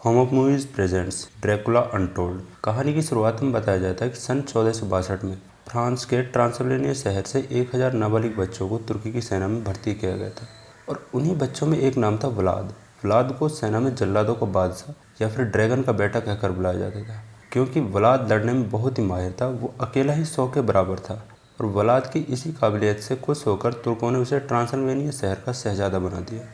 Home of movies presents Dracula untold. कहानी की शुरुआत में बताया जाता है कि सन 1462 में फ्रांस के ट्रांसिल्वेनिया शहर से 1000 नाबालिग बच्चों को तुर्की की सेना में भर्ती किया गया था और उन्हीं बच्चों में एक नाम था व्लाद। व्लाद को सेना में जल्लादों का बादशाह या फिर ड्रैगन का बेटा कहकर बुलाया जाता था, क्योंकि व्लाद लड़ने में बहुत ही माहिर था। वो अकेला ही 100 के बराबर था और व्लाद की इसी काबिलियत से खुश होकर तुर्कों ने उसे ट्रांसिल्वेनिया शहर का शहजादा बना दिया।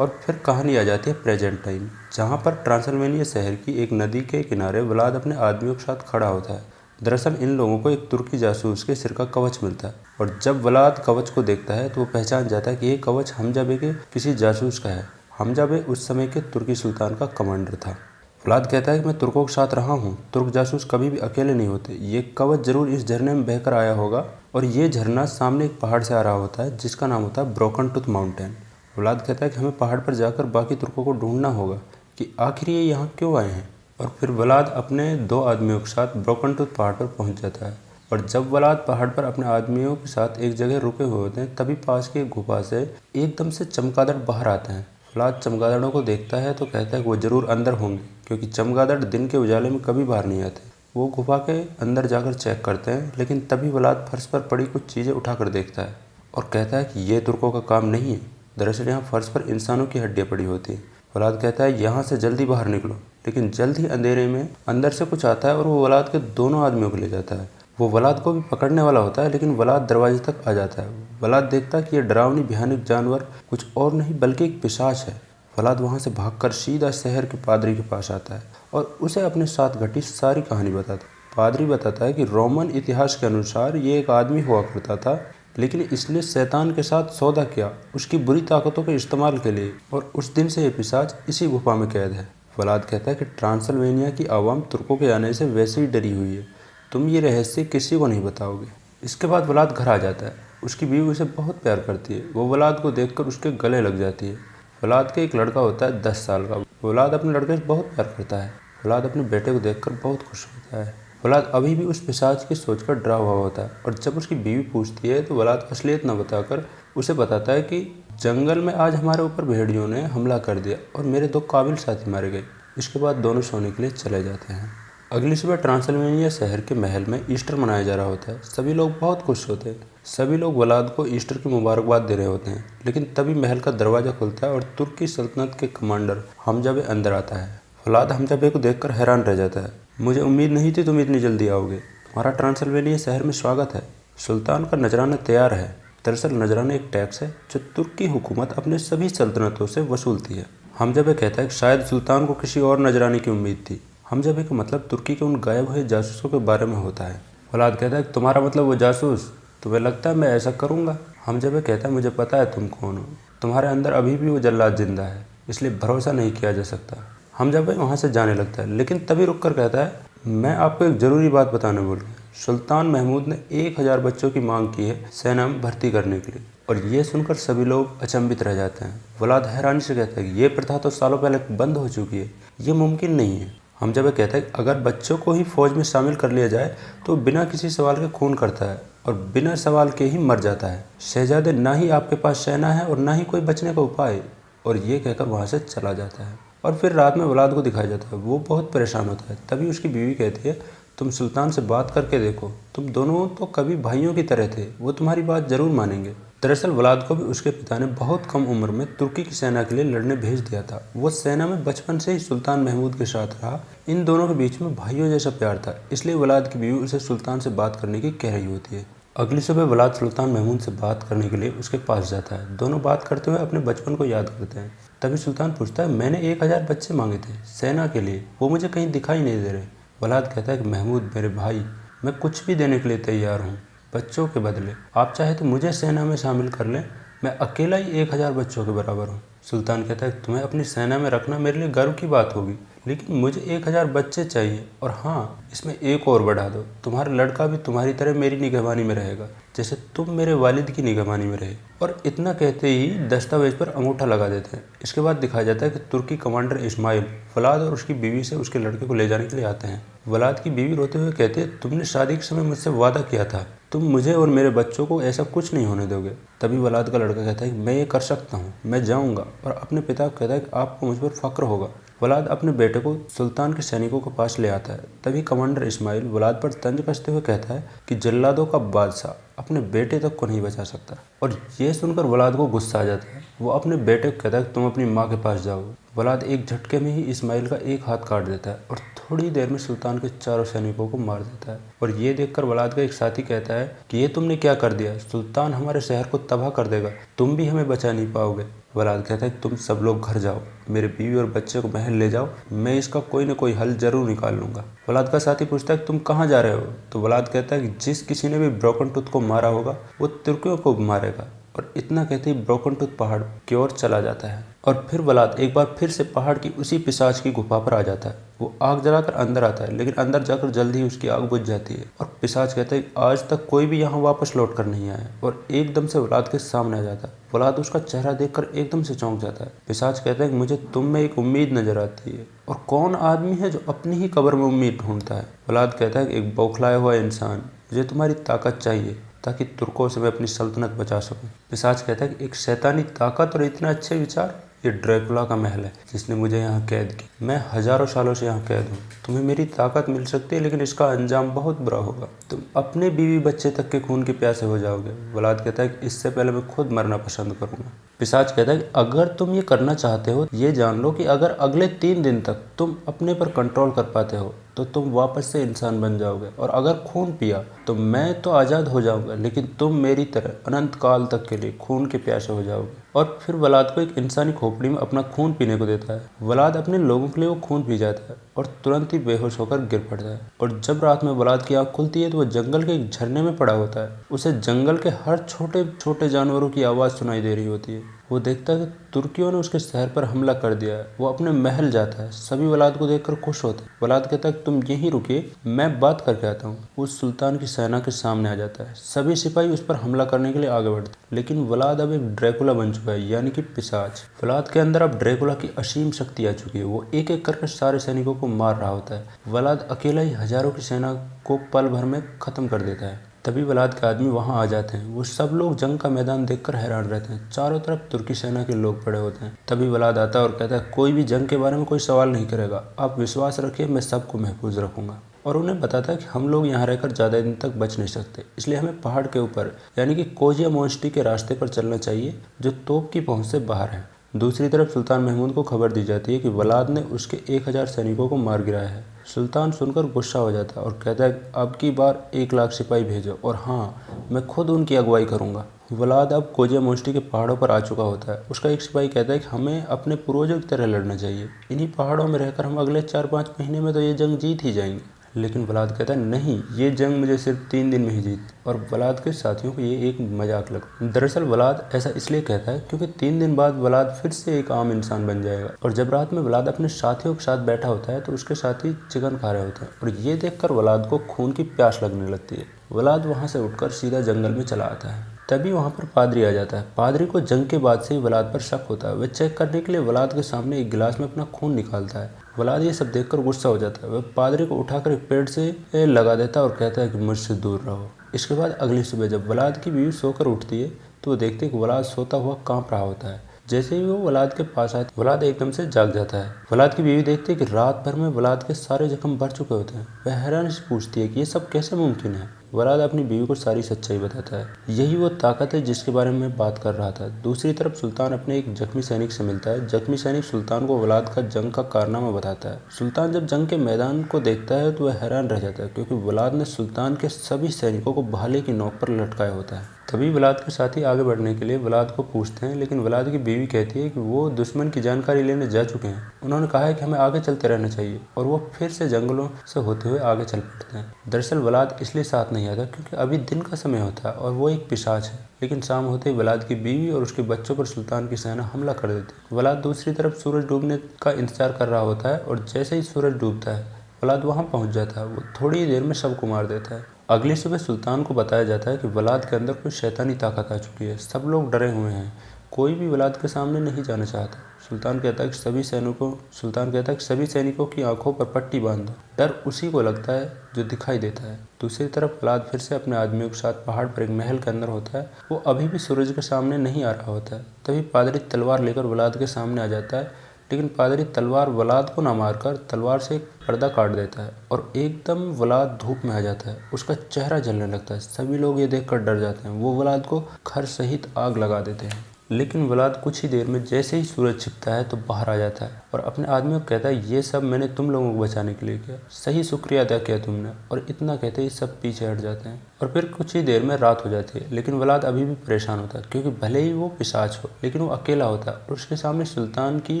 और फिर कहानी आ जाती है प्रेजेंट टाइम, जहाँ पर ट्रांसिल्वेनिया शहर की एक नदी के किनारे व्लाद अपने आदमियों के साथ खड़ा होता है। दरअसल इन लोगों को एक तुर्की जासूस के सिर का कवच मिलता है और जब व्लाद कवच को देखता है तो वो पहचान जाता है कि ये कवच हमजा बे के किसी जासूस का है। हमजा बे उस समय के तुर्की सुल्तान का कमांडर था। व्लाद कहता है कि मैं तुर्कों के साथ रहा हूँ, तुर्क जासूस कभी भी अकेले नहीं होते, ये कवच जरूर इस झरने में बहकर आया होगा। और ये झरना सामने एक पहाड़ से आ रहा होता है जिसका नाम होता है ब्रोकन टूथ माउंटेन। व्लाद कहता है कि हमें पहाड़ पर जाकर बाकी तुर्कों को ढूंढना होगा कि आखिर ये यहाँ क्यों आए हैं। और फिर व्लाद अपने 2 आदमियों के साथ ब्रोकन टूथ पहाड़ पर पहुँच जाता है और जब व्लाद पहाड़ पर अपने आदमियों के साथ एक जगह रुके हुए होते हैं तभी पास की गुफा से एकदम से चमगादड़ बाहर आते हैं। व्लाद चमगादड़ों को देखता है तो कहता है कि वो जरूर अंदर होंगे, क्योंकि चमगादड़ दिन के उजाले में कभी बाहर नहीं आते। वो गुफा के अंदर जाकर चेक करते हैं, लेकिन तभी व्लाद फर्श पर पड़ी कुछ चीज़ें उठाकर देखता है और कहता है कि ये तुर्कों का काम नहीं है। दरअसल यहाँ फर्श पर इंसानों की हड्डियाँ पड़ी होती हैं। व्लाद कहता है यहाँ से जल्दी बाहर निकलो, लेकिन जल्द ही अंधेरे में अंदर से कुछ आता है और वो व्लाद के दोनों आदमियों को ले जाता है। वो व्लाद को भी पकड़ने वाला होता है, लेकिन व्लाद दरवाजे तक आ जाता है। व्लाद देखता है कि ये डरावनी भयानक जानवर कुछ और नहीं बल्कि एक पिशाच है। व्लाद वहाँ से भागकर सीधा शहर के पादरी के पास आता है और उसे अपने साथ घटी सारी कहानी बताता है। पादरी बताता है कि रोमन इतिहास के अनुसार ये एक आदमी हुआ करता था, लेकिन इसने शैतान के साथ सौदा किया उसकी बुरी ताकतों के इस्तेमाल के लिए, और उस दिन से ये पिशाच इसी गुफा में कैद है। व्लाद कहता है कि ट्रांसिल्वेनिया की आवाम तुर्कों के आने से वैसे ही डरी हुई है, तुम ये रहस्य किसी को नहीं बताओगे। इसके बाद व्लाद घर आ जाता है। उसकी बीवी उसे बहुत प्यार करती है। वो व्लाद को देखकर उसके गले लग जाती है। व्लाद के एक लड़का होता है 10 साल का। व्लाद अपने लड़के से बहुत प्यार करता है। व्लाद अपने बेटे को देखकर बहुत खुश होता है। व्लाद अभी भी उस पिशाच की सोचकर डरा हुआ होता है और जब उसकी बीवी पूछती है तो व्लाद असलियत न बताकर उसे बताता है कि जंगल में आज हमारे ऊपर भेड़ियों ने हमला कर दिया और मेरे 2 काबिल साथी मारे गए। इसके बाद दोनों सोने के लिए चले जाते हैं। अगली सुबह ट्रांसिल्वेनिया शहर के महल में ईस्टर मनाया जा रहा होता है। सभी लोग बहुत खुश होते हैं। सभी लोग व्लाद को ईस्टर की मुबारकबाद दे रहे होते हैं, लेकिन तभी महल का दरवाजा खुलता है और तुर्की सल्तनत के कमांडर हमजा बे अंदर आता है। व्लाद हमजा बे को देखकर हैरान रह जाता है। मुझे उम्मीद नहीं थी तुम इतनी जल्दी आओगे। तुम्हारा ट्रांसिल्वेनिया शहर में स्वागत है। सुल्तान का नजराना तैयार है। दरअसल नजराना एक टैक्स है जो तुर्की हुकूमत अपने सभी सल्तनतों से वसूलती है। हमजा बे कहता है कि शायद सुल्तान को किसी और नजराने की उम्मीद थी। हमजा बे का मतलब तुर्की के उन गायब हुए जासूसों के बारे में होता है। व्लाद कहता है कि तुम्हारा मतलब वो जासूस, तुम्हें लगता है मैं ऐसा करूँगा? हमजा बे कहता है मुझे पता है तुम कौन हो। तुम्हारे अंदर अभी भी वो जल्लाद जिंदा है, इसलिए भरोसा नहीं किया जा सकता। हमजा बे वहाँ से जाने लगता है, लेकिन तभी रुककर कहता है मैं आपको एक ज़रूरी बात बताने भूल गया। सुल्तान महमूद ने 1000 बच्चों की मांग की है सेना में भर्ती करने के लिए। और ये सुनकर सभी लोग अचंभित रह जाते हैं। व्लाद हैरानी से कहता है कि ये प्रथा तो सालों पहले बंद हो चुकी है, ये मुमकिन नहीं है। हमजा बे कहता है कि अगर बच्चों को ही फौज में शामिल कर लिया जाए तो बिना किसी सवाल के खून करता है और बिना सवाल के ही मर जाता है। शहजादे, ना ही आपके पास सेना है और ना ही कोई बचने का उपाय। और ये कहकर वहाँ से चला जाता है। और फिर रात में व्लाद को दिखाया जाता है। वो बहुत परेशान होता है। तभी उसकी बीवी कहती है तुम सुल्तान से बात करके देखो, तुम दोनों तो कभी भाइयों की तरह थे, वो तुम्हारी बात जरूर मानेंगे। दरअसल व्लाद को भी उसके पिता ने बहुत कम उम्र में तुर्की की सेना के लिए लड़ने भेज दिया था। वो सेना में बचपन से ही सुल्तान महमूद के साथ रहा। इन दोनों के बीच में भाइयों जैसा प्यार था, इसलिए व्लाद की बीवी उसे सुल्तान से बात करने की कह रही होती है। अगली सुबह व्लाद सुल्तान महमूद से बात करने के लिए उसके पास जाता है। दोनों बात करते हुए अपने बचपन को याद करते हैं। तभी सुल्तान पूछता है मैंने 1000 बच्चे मांगे थे सेना के लिए, वो मुझे कहीं दिखाई नहीं दे रहे। व्लाद कहता है कि महमूद मेरे भाई, मैं कुछ भी देने के लिए तैयार हूँ बच्चों के बदले। आप चाहे तो मुझे सेना में शामिल कर लें, मैं अकेला ही 1000 बच्चों के बराबर हूँ। सुल्तान कहता है तुम्हें अपनी सेना में रखना मेरे लिए गर्व की बात होगी, लेकिन मुझे 1000 बच्चे चाहिए। और हाँ, इसमें एक और बढ़ा दो, तुम्हारा लड़का भी तुम्हारी तरह मेरी निगहबानी में रहेगा। जैसे तुम मेरे वालिद की निगरानी में रहे। और इतना कहते ही दस्तावेज पर अंगूठा लगा देते हैं। इसके बाद दिखाया जाता है कि तुर्की कमांडर इस्माइल वलाद और उसकी बीवी से उसके लड़के को ले जाने के लिए आते हैं। वलाद की बीवी रोते हुए कहती है, तुमने शादी के समय मुझसे वादा किया था, तुम मुझे और मेरे बच्चों को ऐसा कुछ नहीं होने दोगे। तभी वलाद का लड़का कहता है कि मैं ये कर सकता हूँ, मैं जाऊँगा। और अपने पिता को कहता है कि आपको मुझ पर फख्र होगा। वलाद अपने बेटे को सुल्तान के सैनिकों के पास ले आता है। तभी कमांडर इस्माइल वलाद पर तंज कसते हुए कहता है कि जल्लादों का बादशाह अपने बेटे तक को नहीं बचा सकता। और ये सुनकर वलाद को गुस्सा आ जाता है। वो अपने बेटे को कहता है कि तुम अपनी माँ के पास जाओ। वलाद एक झटके में ही इस्माइल का एक हाथ काट देता है और थोड़ी देर में सुल्तान के चारों सैनिकों को मार देता है। और ये देखकर वलाद का एक साथी कहता है कि ये तुमने क्या कर दिया, सुल्तान हमारे शहर को तबाह कर देगा, तुम भी हमें बचा नहीं पाओगे। वलाद कहता है कि तुम सब लोग घर जाओ, मेरे बीवी और बच्चे को महल ले जाओ, मैं इसका कोई न कोई हल जरूर निकाल लूंगा। वलाद का साथी पूछता है कि तुम कहाँ जा रहे हो। तो वलाद कहता है कि जिस किसी ने भी ब्रोकन टूथ को मारा होगा वो तुर्कियों को मारेगा। और इतना कहते ही ब्रोकन टूथ पहाड़ की ओर चला जाता है। और फिर वलाद एक बार फिर से पहाड़ की उसी पिशाच की गुफा पर आ जाता है। वो आग जलाकर अंदर आता है, लेकिन अंदर जाकर जल्द ही उसकी आग बुझ जाती है। और पिशाच कहता है आज तक कोई भी यहाँ वापस लौट कर नहीं आया। और एकदम से वलाद के सामने आ जाता है। वलाद उसका चेहरा देखकर एकदम से चौंक जाता है। पिशाच कहता है कि मुझे तुम में एक उम्मीद नजर आती है, और कौन आदमी है जो अपनी ही कब्र में उम्मीद ढूंढता है। वलाद कहता है कि एक बौखलाया हुआ इंसान, मुझे तुम्हारी ताकत चाहिए ताकि तुर्कों से मैं अपनी सल्तनत बचा सकूं। पिशाच कहता है कि एक शैतानी ताकत और इतने अच्छे विचार, ये ड्रैकुला का महल है जिसने मुझे यहाँ कैद किया। मैं हजारों सालों से यहाँ कैद हूँ। तुम्हें मेरी ताकत मिल सकती है, लेकिन इसका अंजाम बहुत बुरा होगा। तुम अपने बीवी बच्चे तक के खून के प्यासे हो जाओगे। वलाद कहता है कि इससे पहले मैं खुद मरना पसंद करूंगा। पिशाच कहता है कि अगर तुम ये करना चाहते हो, ये जान लो कि अगर अगले 3 दिन तक तुम अपने पर कंट्रोल कर पाते हो तो तुम वापस से इंसान बन जाओगे। और अगर खून पिया तो मैं तो आज़ाद हो जाऊंगा, लेकिन तुम मेरी तरह अनंत काल तक के लिए खून के प्यासे हो जाओगे। और फिर वलाद को एक इंसानी खोपड़ी में अपना खून पीने को देता है। वलाद अपने लोगों के लिए वो खून पी जाता है और तुरंत ही बेहोश होकर गिर पड़ता है। और जब रात में वलाद की आँख खुलती है तो वह जंगल के एक झरने में पड़ा होता है। उसे जंगल के हर छोटे छोटे जानवरों की आवाज़ सुनाई दे रही होती है। वो देखता है कि तुर्कियों ने उसके शहर पर हमला कर दिया है। वो अपने महल जाता है। सभी वलाद को देखकर खुश होते हैं। वलाद कहता है कि तुम यहीं रुकिए, मैं बात करके आता हूँ। वो सुल्तान की सेना के सामने आ जाता है। सभी सिपाही उस पर हमला करने के लिए आगे बढ़ते हैं, लेकिन वलाद अब एक ड्रैकुला बन चुका है, यानी कि पिशाच। वलाद के अंदर अब ड्रैकुला की असीम शक्ति आ चुकी है। वो एक एक करके सारे सैनिकों को मार रहा होता है। वलाद अकेला ही हजारों की सेना को पल भर में खत्म कर देता है। तभी वलाद के आदमी वहां आ जाते हैं। वो सब लोग जंग का मैदान देखकर हैरान रहते हैं। चारों तरफ तुर्की सेना के लोग पड़े होते हैं। तभी वलाद आता है और कहता है कोई भी जंग के बारे में कोई सवाल नहीं करेगा, आप विश्वास रखिए, मैं सबको महफूज रखूंगा। और उन्हें बताता है कि हम लोग यहाँ रहकर ज़्यादा दिन तक बच नहीं सकते, इसलिए हमें पहाड़ के ऊपर यानी कि कोजिया मोनेस्ट्री के रास्ते पर चलना चाहिए जो तोप की पहुँच से बाहर है। दूसरी तरफ सुल्तान महमूद को खबर दी जाती है कि वलाद ने उसके 1000 सैनिकों को मार गिराया है। सुल्तान सुनकर गुस्सा हो जाता है और कहता है अब की बार 1 लाख सिपाही भेजो, और हाँ, मैं खुद उनकी अगुवाई करूंगा। वलाद अब कोजिया मोनेस्ट्री के पहाड़ों पर आ चुका होता है। उसका एक सिपाही कहता है कि हमें अपने पूर्वजों की तरह लड़ना चाहिए। इन्हीं पहाड़ों में रहकर हम अगले 4-5 महीने में तो ये जंग जीत ही जाएंगे। लेकिन वलाद कहता है नहीं, ये जंग मुझे सिर्फ 3 दिन में ही जीत। और वलाद के साथियों को ये एक मजाक लगा। दरअसल वलाद ऐसा इसलिए कहता है क्योंकि 3 दिन बाद वलाद फिर से एक आम इंसान बन जाएगा। और जब रात में वलाद अपने साथियों के साथ बैठा होता है तो उसके साथी चिकन खा रहे होते हैं, और ये देखकर वलाद को खून की प्यास लगने लगती है। वलाद वहाँ से उठकर सीधा जंगल में चला आता है। तभी वहाँ पर पादरी आ जाता है। पादरी को जंग के बाद से ही वलाद पर शक होता है। वह चेक करने के लिए वलाद के सामने एक गिलास में अपना खून निकालता है। वलाद ये सब देखकर गुस्सा हो जाता है। वह पादरी को उठाकर एक पेड़ से लगा देता है और कहता है कि मुझसे दूर रहो। इसके बाद अगली सुबह जब वलाद की बीवी सोकर उठती है तो वो देखती है कि वलाद सोता हुआ कांप रहा होता है। जैसे ही वो वलाद के पास आती वलाद एकदम से जाग जाता है। वलाद की बीवी देखती है कि रात भर में वलाद के सारे जख्म भर चुके होते हैं। वह हैरानी से पूछती है कि ये सब कैसे मुमकिन है। वलाद अपनी बीवी को सारी सच्चाई बताता है। यही वो ताकत है जिसके बारे में मैं बात कर रहा था। दूसरी तरफ सुल्तान अपने एक जख्मी सैनिक से मिलता है। जख्मी सैनिक सुल्तान को वलाद का जंग का कारनामा बताता है। सुल्तान जब जंग के मैदान को देखता है तो वह हैरान रह जाता है, क्योंकि वलाद ने सुल्तान के सभी सैनिकों को भाले की नोक पर लटकाया होता है। तभी वलाद के साथी आगे बढ़ने के लिए वलाद को पूछते हैं, लेकिन वलाद की बीवी कहती है कि वो दुश्मन की जानकारी लेने जा चुके हैं। उन्होंने कहा है कि हमें आगे चलते रहना चाहिए, और वो फिर से जंगलों से होते हुए आगे चल पड़ते हैं। दरअसल वलाद इसलिए साथ नहीं आता क्योंकि अभी दिन का समय होता है और वो एक पिशाच है। लेकिन शाम होते ही वलाद की बीवी और उसके बच्चों पर सुल्तान की सेना हमला कर देती है। वलाद दूसरी तरफ सूरज डूबने का इंतजार कर रहा होता है, और जैसे ही सूरज डूबता है वलाद वहाँ पहुँच जाता है। वो थोड़ी देर में सबको मार देता है। अगली सुबह सुल्तान को बताया जाता है कि वलाद के अंदर कोई शैतानी ताकत आ चुकी है। सब लोग डरे हुए हैं, कोई भी वलाद के सामने नहीं जाना चाहता। सुल्तान कहता है कि सभी सैनिकों की आंखों पर पट्टी बांध दो। डर उसी को लगता है जो दिखाई देता है। दूसरी तरफ वलाद फिर से अपने आदमियों के साथ पहाड़ पर एक महल के अंदर होता है। वो अभी भी सूरज के सामने नहीं आ रहा होता है। तभी पादरी तलवार लेकर वलाद के सामने आ जाता है, लेकिन पादरी तलवार वलाद को ना मारकर तलवार से एक पर्दा काट देता है और एकदम वलाद धूप में आ जाता है। उसका चेहरा जलने लगता है। सभी लोग ये देखकर डर जाते हैं। वो वलाद को खर सहित आग लगा देते हैं, लेकिन वलाद कुछ ही देर में जैसे ही सूरज छिपता है तो बाहर आ जाता है और अपने आदमियों को कहता है, ये सब मैंने तुम लोगों को बचाने के लिए किया, सही शुक्रिया अदा किया तुमने। और इतना कहते ही सब पीछे हट जाते हैं और फिर कुछ ही देर में रात हो जाती है। लेकिन वलाद अभी भी परेशान होता है, क्योंकि भले ही वो पिशाच हो लेकिन वो अकेला होता है और उसके सामने सुल्तान की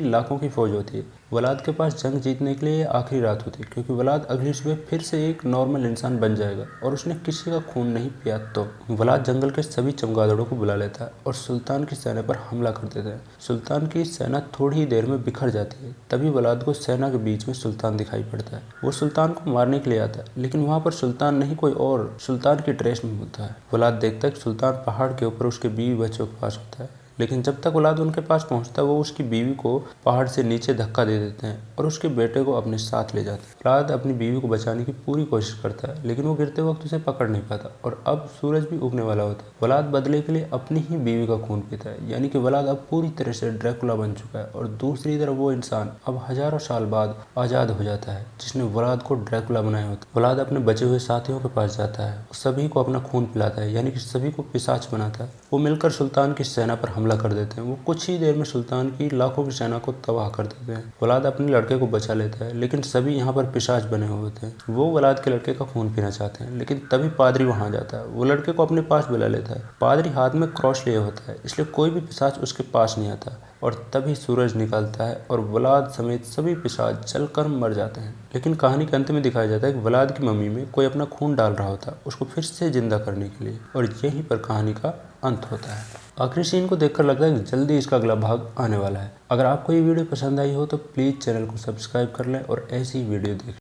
लाखों की फौज होती है। वलाद के पास जंग जीतने के लिए ये आखिरी रात होती है, क्योंकि वलाद अगली सुबह फिर से एक नॉर्मल इंसान बन जाएगा और उसने किसी का खून नहीं पिया। तो वलाद जंगल के सभी चमगादड़ों को बुला लेता है और सुल्तान की सेना पर हमला कर देता है। सुल्तान की सेना थोड़ी ही देर में बिखर जाती है। तभी वलाद को सेना के बीच में सुल्तान दिखाई पड़ता है। वो सुल्तान को मारने के लिए आता है, लेकिन वहाँ पर सुल्तान नहीं कोई और सुल्तान की ड्रेस में होता है। वलाद देखता है कि सुल्तान पहाड़ के ऊपर उसके बीवी बच्चों के पास होता है, लेकिन जब तक वलाद उनके पास पहुंचता है वो उसकी बीवी को पहाड़ से नीचे धक्का दे देते हैं और उसके बेटे को अपने साथ ले जाते हैं। वलाद अपनी बीवी को बचाने की पूरी कोशिश करता है, लेकिन वो गिरते वक्त उसे पकड़ नहीं पाता और अब सूरज भी उगने वाला होता है। वलाद बदले के लिए अपनी ही बीवी का खून पीता है, यानी कि वलाद अब पूरी तरह से ड्रैकुला बन चुका है। और दूसरी तरफ वो इंसान अब हजारों साल बाद आज़ाद हो जाता है जिसने वलाद को ड्रैकुला बनाया होता है। वलाद अपने बचे हुए साथियों के पास जाता है, सभी को अपना खून पिलाता है, यानी कि सभी को पिशाच बनाता है। वो मिलकर सुल्तान की सेना पर हमला कर देते हैं। वो कुछ ही देर में सुल्तान की लाखों की सेना को तबाह कर देते हैं। वलाद अपने लड़के को बचा लेता है, लेकिन सभी यहाँ पर पिशाच बने हुए होते हैं। वो वलाद के लड़के का खून पीना चाहते हैं, लेकिन तभी पादरी वहाँ जाता है। वो लड़के को अपने पास बुला लेता है। पादरी हाथ में क्रॉस लिए होता है, इसलिए कोई भी पिशाच उसके पास नहीं आता। और तभी सूरज निकलता है और वलाद समेत सभी पिशाच जलकर मर जाते हैं। लेकिन कहानी के अंत में दिखाया जाता है कि वलाद की मम्मी में कोई अपना खून डाल रहा होता है उसको फिर से जिंदा करने के लिए, और यहीं पर कहानी का अंत होता है। आखिरी सीन को देखकर लगता है कि जल्दी इसका अगला भाग आने वाला है। अगर आपको ये वीडियो पसंद आई हो तो प्लीज़ चैनल को सब्सक्राइब कर लें और ऐसी ही वीडियो देखें।